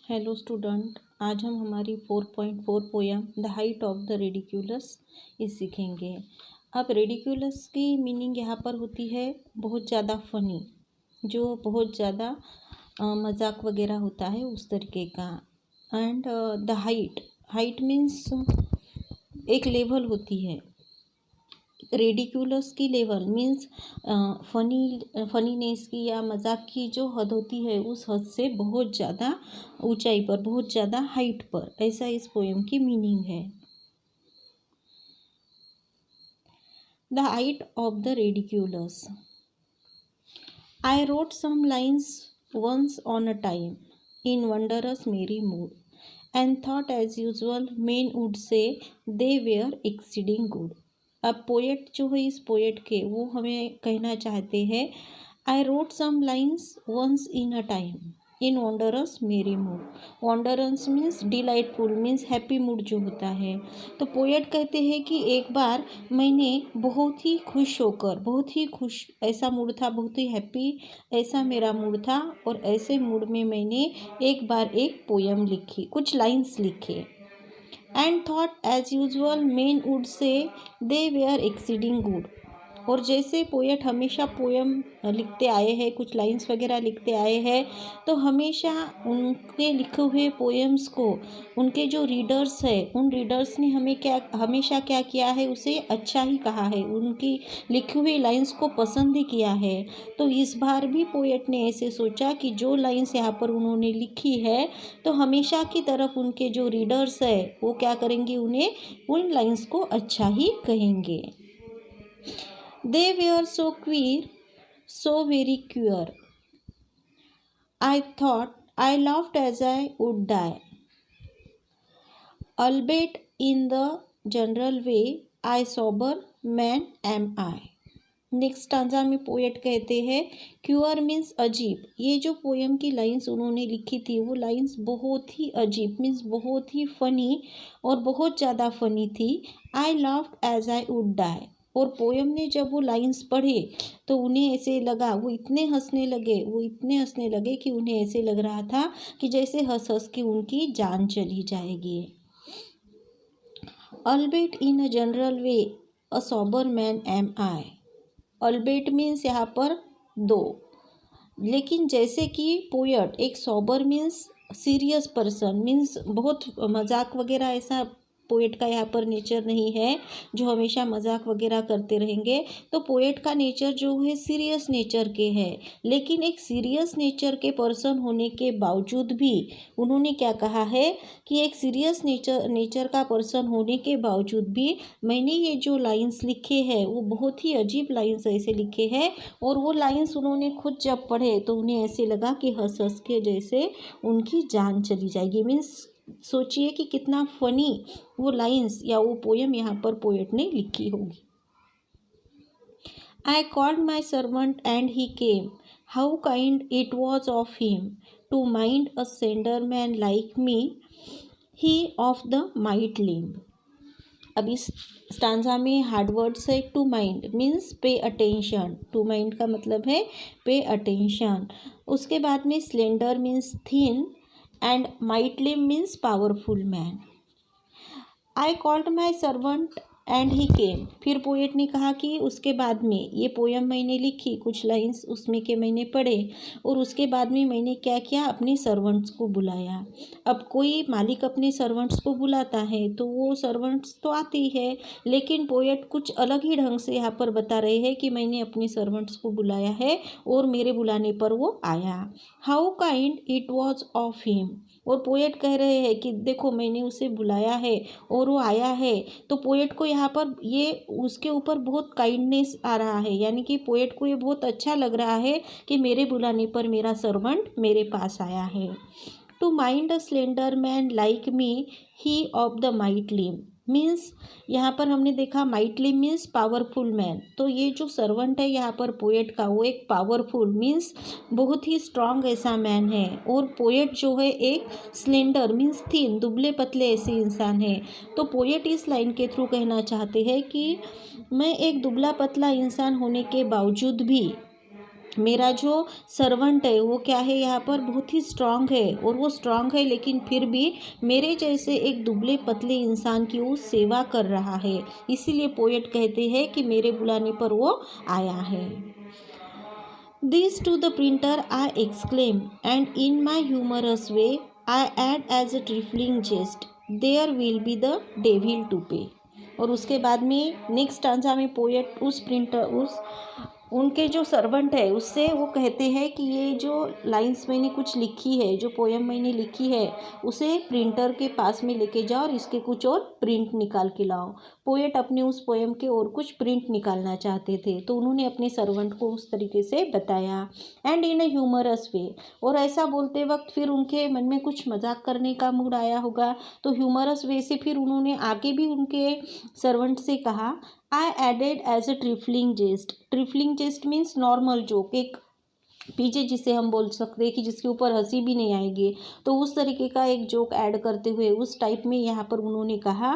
Hello student, आज हम हमारी 4.4 poem the height of the ridiculous इस सीखेंगे। अब रेडिक्यूलस की मीनिंग यहाँ पर होती है बहुत ज़्यादा फनी, जो बहुत ज़्यादा मजाक वगैरह होता है उस तरीके का। एंड द हाइट मीन्स एक लेवल होती है। रेडिक्यूलस की लेवल मीन्स फनीनेस की या मजाक की जो हद होती है उस हद से बहुत ज़्यादा ऊंचाई पर, बहुत ज़्यादा हाइट पर, ऐसा इस पोएम की मीनिंग है। The height of the ridiculous. I wrote some lines once on a time in wondrous merry mood and thought as usual men would say they were exceeding good. अब poet जो है, इस poet के वो हमें कहना चाहते हैं, I wrote some lines once in a time in wondrous merry mood. Wondrous means delightful, means happy mood जो होता है। तो पोएट कहते हैं कि एक बार मैंने बहुत ही खुश होकर, बहुत ही खुश ऐसा मूड था, बहुत ही हैप्पी ऐसा मेरा मूड था, और ऐसे मूड में मैंने एक बार एक पोयम लिखी, कुछ लाइन्स लिखे। And thought as usual men would say they were exceeding good. और जैसे पोएट हमेशा पोयम लिखते आए हैं, कुछ लाइन्स वगैरह लिखते आए हैं, तो हमेशा उनके लिखे हुए पोएम्स को उनके जो रीडर्स है, उन रीडर्स ने हमेशा क्या किया है, उसे अच्छा ही कहा है, उनकी लिखी हुई लाइन्स को पसंद ही किया है। तो इस बार भी पोएट ने ऐसे सोचा कि जो लाइन्स यहाँ पर उन्होंने लिखी है, तो हमेशा की तरफ उनके जो रीडर्स है वो क्या करेंगे, उन्हें उन लाइन्स को अच्छा ही कहेंगे। They were so queer, so very queer. I thought I laughed as I would die. Albeit in the general way, I sober man am I. Next stanza में पोएट कहते हैं, क्यूअर मीन्स अजीब। ये जो poem की lines उन्होंने लिखी थी, वो लाइंस बहुत ही अजीब मीन्स बहुत ही फनी और बहुत ज़्यादा फनी थी। I laughed as I would die. और पोएम ने जब वो लाइंस पढ़े तो उन्हें ऐसे लगा, वो इतने हंसने लगे कि उन्हें ऐसे लग रहा था कि जैसे हंस हंस के उनकी जान चली जाएगी। Albeit in a general way a sober man am I. Albeit means यहाँ पर दो, लेकिन जैसे कि पोएट एक sober means serious person, means बहुत मजाक वगैरह ऐसा पोएट का यहाँ पर नेचर नहीं है जो हमेशा मजाक वगैरह करते रहेंगे। तो पोएट का नेचर जो है सीरियस नेचर के है, लेकिन एक सीरियस नेचर के पर्सन होने के बावजूद भी उन्होंने क्या कहा है कि एक सीरियस नेचर का पर्सन होने के बावजूद भी मैंने ये जो लाइंस लिखे हैं वो बहुत ही अजीब लाइंस ऐसे लिखे हैं। और वो लाइंस उन्होंने खुद जब पढ़े तो उन्हें ऐसे लगा कि हंस हंस के जैसे उनकी जान चली जाएगी। मीन्स सोचिए कि कितना फनी वो लाइंस या वो पोयम यहाँ पर पोएट ने लिखी होगी। I called my servant and he came, how kind it was of him to mind a slender man like me, he of the might limb. अब इस स्टांजा में हार्ड वर्ड्स है। To mind means pay attention, to mind का मतलब है pay attention. उसके बाद में slender means thin and might limb means powerful man. I called my servant and he came. फिर पोएट ने कहा कि उसके बाद में ये पोयम मैंने लिखी, कुछ लाइंस उसमें के मैंने पढ़े, और उसके बाद में मैंने क्या किया, अपने सर्वेंट्स को बुलाया। अब कोई मालिक अपने सर्वेंट्स को बुलाता है तो वो सर्वेंट्स तो आते ही है, लेकिन पोएट कुछ अलग ही ढंग से यहाँ पर बता रहे हैं कि मैंने अपने सर्वेंट्स को बुलाया है और मेरे बुलाने पर वो आया। How kind it was of him. और पोएट कह रहे हैं कि देखो मैंने उसे बुलाया है और वो आया है। तो पोएट को यहाँ पर ये उसके ऊपर बहुत काइंडनेस आ रहा है, यानी कि पोएट को ये बहुत अच्छा लग रहा है कि मेरे बुलाने पर मेरा सर्वेंट मेरे पास आया है। To mind a slender man like me, he of the might limb means यहाँ पर हमने देखा might limb means powerful man. तो ये जो सर्वेंट है यहाँ पर पोएट का, वो एक पावरफुल मीन्स बहुत ही स्ट्रांग ऐसा मैन है। और पोएट जो है एक स्लेंडर मीन्स थिन, दुबले पतले ऐसे इंसान है। तो पोएट इस लाइन के थ्रू कहना चाहते हैं कि मैं एक दुबला पतला इंसान होने के बावजूद भी मेरा जो सर्वेंट है वो क्या है यहाँ पर, बहुत ही स्ट्रांग है, और वो स्ट्रांग है लेकिन फिर भी मेरे जैसे एक दुबले पतले इंसान की वो सेवा कर रहा है, इसीलिए पोएट कहते हैं कि मेरे बुलाने पर वो आया है। This to the printer I exclaim, and in my humorous way I add as a trifling jest, there will be the devil to pay। और उसके बाद में नेक्स्ट स्टांजा में पोएट उस प्रिंटर उस उनके जो सर्वेंट है उससे वो कहते हैं कि ये जो लाइंस मैंने कुछ लिखी है, जो पोएम मैंने लिखी है, उसे प्रिंटर के पास में लेके जाओ और इसके कुछ और प्रिंट निकाल के लाओ। पोएट अपने उस पोएम के और कुछ प्रिंट निकालना चाहते थे, तो उन्होंने अपने सर्वेंट को उस तरीके से बताया, and in a humorous way. और ऐसा बोलते वक्त फिर उनके मन में कुछ मजाक करने का मूड आया होगा, तो ह्यूमरस वे से फिर उन्होंने आगे भी उनके सर्वेंट से कहा, I added as a trifling jest. Trifling jest means normal joke, एक पीछे जिसे हम बोल सकते हैं कि जिसके ऊपर हंसी भी नहीं आएगी, तो उस तरीके का एक जोक ऐड करते हुए उस टाइप में यहाँ पर उन्होंने कहा,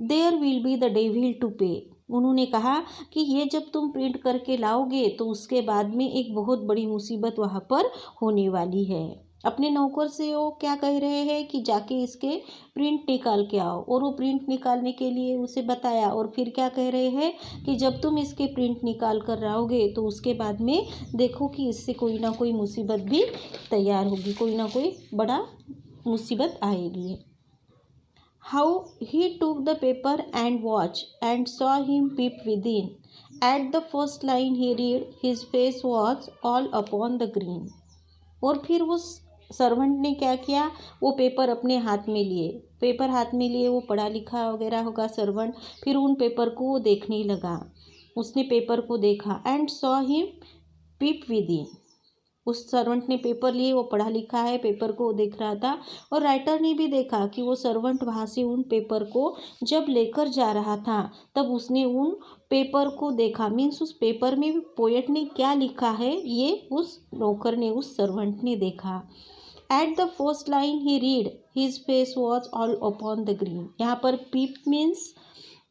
there will be the devil to pay. उन्होंने कहा कि ये जब तुम प्रिंट करके लाओगे तो उसके बाद में एक बहुत बड़ी मुसीबत वहाँ पर होने वाली है। अपने नौकर से वो क्या कह रहे हैं कि जाके इसके प्रिंट निकाल के आओ, और वो प्रिंट निकालने के लिए उसे बताया, और फिर क्या कह रहे हैं कि जब तुम इसके प्रिंट निकाल कर लाओगे तो उसके बाद में देखो कि इससे कोई ना कोई मुसीबत भी तैयार होगी, कोई ना कोई बड़ा मुसीबत आएगी। How he took the paper and watch and saw him peep within, at the first line he read his face was all upon the green. और फिर उस सर्वेंट ने क्या किया, वो पेपर अपने हाथ में लिए, पेपर हाथ में लिए, वो पढ़ा लिखा वगैरह होगा सर्वेंट, फिर उन पेपर को वो देखने लगा, उसने पेपर को देखा, and saw him peep within. उस सर्वेंट ने पेपर लिए, वो पढ़ा लिखा है, पेपर को देख रहा था, और राइटर ने भी देखा कि वो सर्वेंट वहाँ से उन पेपर को जब लेकर जा रहा था तब उसने उन पेपर को देखा, मीन्स उस पेपर में पोएट ने क्या लिखा है ये उस नौकर ने, उस सर्वेंट ने देखा। Eight the first line he read his face was all upon the green. यहाँ पर पीप मीन्स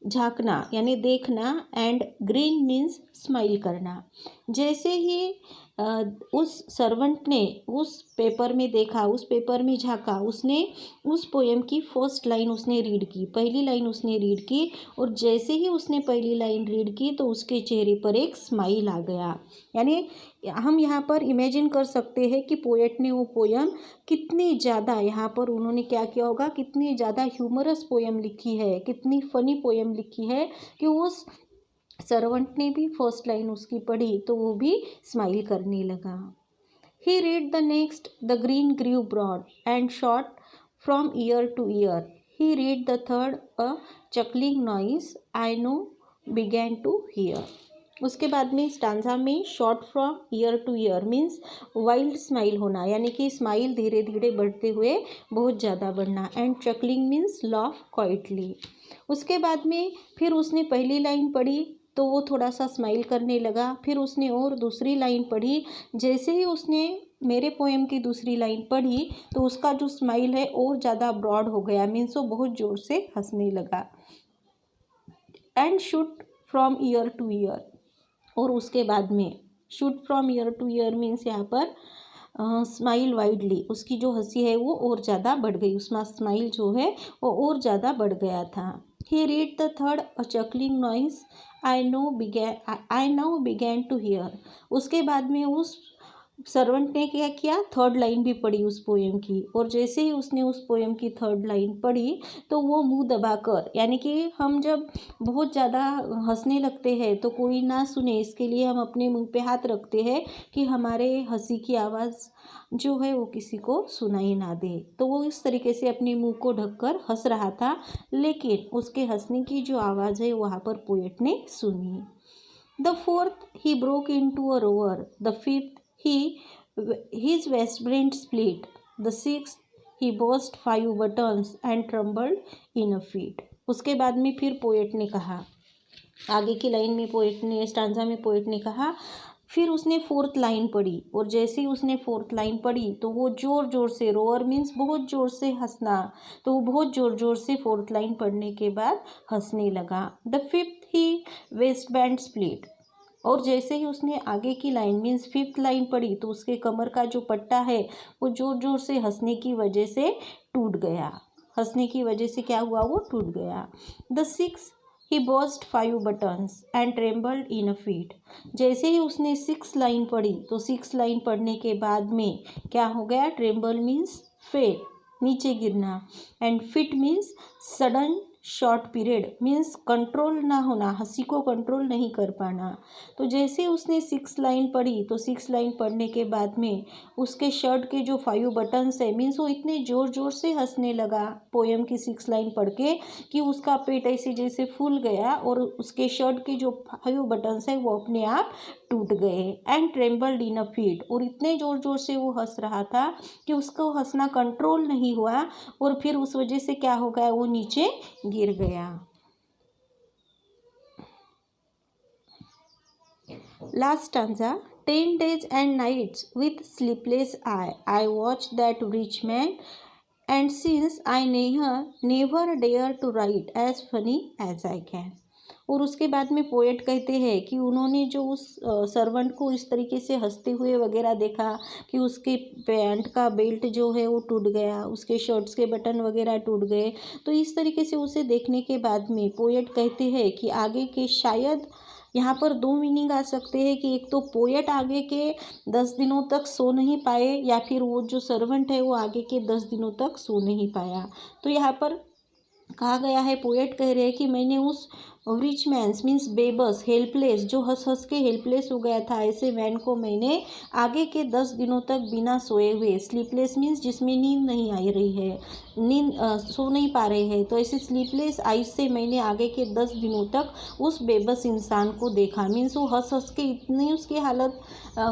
झांकना यानी देखना, एंड ग्रीन मीन्स स्माइल करना। जैसे ही उस सर्वेंट ने उस पेपर में देखा, उस पेपर में झांका, उसने उस पोएम की फर्स्ट लाइन उसने रीड की, पहली लाइन उसने रीड की, और जैसे ही उसने पहली लाइन रीड की तो उसके चेहरे पर एक स्माइल आ गया। यानी हम यहाँ पर इमेजिन कर सकते हैं कि पोएट ने वो पोएम कितनी ज़्यादा, यहाँ पर उन्होंने क्या किया होगा, कितनी ज़्यादा ह्यूमरस पोएम लिखी है, कितनी फ़नी पोएम लिखी है कि उस सर्वेंट ने भी फर्स्ट लाइन उसकी पढ़ी तो वो भी स्माइल करने लगा। He read the next, the grin grew broad and shot from ear to ear. He read the third, a chuckling noise I now began to hear. उसके बाद में स्टांजा में shot from ear to ear means wild smile होना, यानी कि smile धीरे धीरे बढ़ते हुए बहुत ज़्यादा बढ़ना, एंड चकलिंग मीन्स लाफ क्वाइटली। उसके बाद में फिर उसने पहली लाइन पढ़ी तो वो थोड़ा सा स्माइल करने लगा, फिर उसने और दूसरी लाइन पढ़ी, जैसे ही उसने मेरे पोएम की दूसरी लाइन पढ़ी तो उसका जो स्माइल है और ज़्यादा ब्रॉड हो गया, मीन्स वो बहुत ज़ोर से हंसने लगा। And shoot from ear to year, और उसके बाद में shoot from ear to ear means यहाँ पर स्माइल वाइडली, उसकी जो हंसी है वो और ज़्यादा बढ़ गई, उसमें स्माइल जो है वो और ज़्यादा बढ़ गया था। He read the third, a chuckling noise I now began to hear. उसके बाद में उस सर्वेंट ने क्या किया, थर्ड लाइन भी पढ़ी उस पोएम की, और जैसे ही उसने उस पोएम की थर्ड लाइन पढ़ी तो वो मुंह दबाकर, यानी कि हम जब बहुत ज़्यादा हंसने लगते हैं तो कोई ना सुने इसके लिए हम अपने मुंह पे हाथ रखते हैं कि हमारे हंसी की आवाज़ जो है वो किसी को सुनाई ना दे। तो वो इस तरीके से अपने मुंह को ढककर हंस रहा था, लेकिन उसके हंसने की जो आवाज़ है वहाँ पर पोएट ने सुनी। The fourth he broke into a row or, the fifth his vestment split, the sixth he burst 5 buttons and trembled in a fit। उसके बाद में फिर पोएट ने कहा, आगे की लाइन में पोएट ने, स्टांजा में पोएट ने कहा, फिर उसने फोर्थ लाइन पढ़ी, और जैसे ही उसने फोर्थ लाइन पढ़ी तो वो ज़ोर ज़ोर से, रोअर मीन्स बहुत ज़ोर से हंसना, तो वो बहुत ज़ोर ज़ोर से फोर्थ लाइन पढ़ने के बाद हंसने लगा। The fifth he waste band split, और जैसे ही उसने आगे की लाइन मीन्स 5th लाइन पढ़ी तो उसके कमर का जो पट्टा है वो जोर जोर से हंसने की वजह से टूट गया। हंसने की वजह से क्या हुआ, वो टूट गया। The 6 he burst 5 buttons and trembled in a feet. जैसे ही उसने 6 लाइन पढ़ी तो 6 लाइन पढ़ने के बाद में क्या हो गया, ट्रेम्बल मीन्स फेल, नीचे गिरना, and fit means sudden short period means control ना होना, हंसी को कंट्रोल नहीं कर पाना। तो जैसे उसने 6 लाइन पढ़ी तो 6 लाइन पढ़ने के बाद में उसके शर्ट के जो 5 बटन्स है मीन्स वो इतने ज़ोर ज़ोर से हंसने लगा पोएम की 6 लाइन पढ़ के कि उसका पेट ऐसे जैसे फूल गया और उसके शर्ट के जो 5 बटन्स है वो अपने आप टूट गए। And trembled in a feet, और इतने ज़ोर ज़ोर से वो हंस रहा था कि उसको हंसना कंट्रोल नहीं हुआ और फिर उस वजह से क्या हो गया, वो नीचे गिर गया। Last stanza. 10 days and nights with sleepless eye I watched that rich man, and since I never dare to write as funny as I can। और उसके बाद में पोएट कहते हैं कि उन्होंने जो उस सर्वेंट को इस तरीके से हंसते हुए वगैरह देखा कि उसके पैंट का बेल्ट जो है वो टूट गया, उसके शर्ट्स के बटन वगैरह टूट गए, तो इस तरीके से उसे देखने के बाद में पोएट कहते हैं कि आगे के शायद यहाँ पर 2 मीनिंग आ सकते हैं कि एक तो पोएट आगे के 10 दिनों तक सो नहीं पाए, या फिर वो जो सर्वेंट है वो आगे के 10 दिनों तक सो नहीं पाया। तो यहाँ पर कहा गया है, पोएट कह रहे हैं कि मैंने उस रिच मैन्स मीन्स बेबस हेल्पलेस, जो हंस हंस के हेल्पलेस हो गया था, ऐसे मैन को मैंने आगे के 10 दिनों तक बिना सोए हुए, स्लीपलेस मीन्स जिसमें नींद नहीं आ रही है, सो नहीं पा रहे हैं, तो ऐसे स्लीपलेस आइज से मैंने आगे के 10 दिनों तक उस बेबस इंसान को देखा। मीन्स वो हंस हंस के इतनी उसकी हालत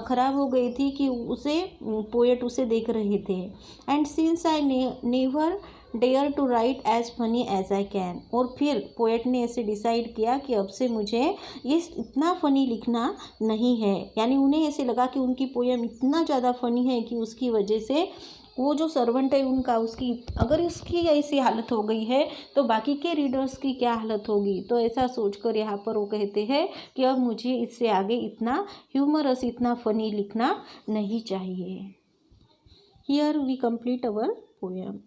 ख़राब हो गई थी कि उसे पोएट उसे देख रहे थे। And since I never dare to write as funny as I can, और फिर पोएट ने ऐसे डिसाइड किया कि अब से मुझे ये इतना फ़नी लिखना नहीं है, यानी उन्हें ऐसे लगा कि उनकी पोएम इतना ज़्यादा फ़नी है कि उसकी वजह से वो जो सर्वेंट है उनका, उसकी अगर उसकी ऐसी हालत हो गई है तो बाकी के रीडर्स की क्या हालत होगी। तो ऐसा सोचकर यहाँ पर वो कहते हैं कि अब मुझे इससे आगे इतना ह्यूमरस, इतना फ़नी लिखना नहीं चाहिए। Here we complete our poem.